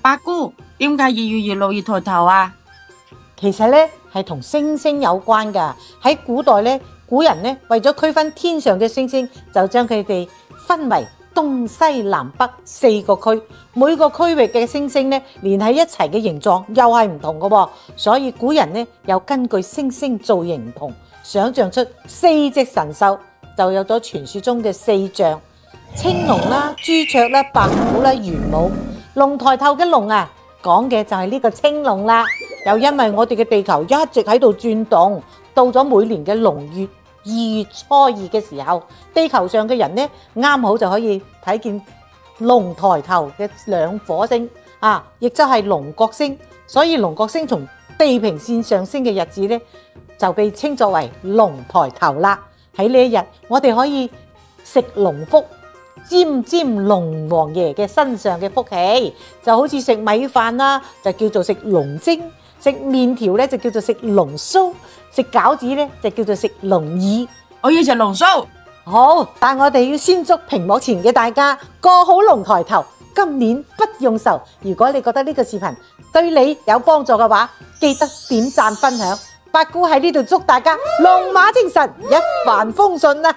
八姑，點解2月越老越抬頭啊？其實咧係同星星有關㗎。喺古代咧，古人咧為咗區分天上嘅星星，就將佢哋分為東西南北4個區，每個區域嘅星星咧連喺一齊嘅形狀又係唔同嘅喎。所以古人咧又根據星星造型唔同，想像出4隻神獸，就有咗傳說中嘅4象：青龍啦、朱雀啦、白虎啦、玄武。龍抬頭嘅龍啊，講嘅就係呢個青龍啦。又因為我哋嘅地球一直喺度轉動，到咗每年嘅龍月2月初2嘅時候，地球上嘅人呢啱好就可以睇見龍抬頭嘅2顆星啊，亦即係龍角星。所以龍角星從地平線上升嘅日子呢，就被稱作為龍抬頭啦。喺呢一日，我哋可以食龍福，沾沾龍王爺嘅身上嘅福氣，就好似食米飯啦，就叫做食龍精；食麵條咧就叫做食龍酥；食餃子咧就叫做食龍耳。我要食龍鬚。好，但我哋要先祝屏幕前嘅大家過好龍抬頭，今年不用愁。如果你覺得呢個視頻對你有幫助嘅話，記得點讚分享。八姑喺呢度祝大家龍馬精神，一帆風順啊！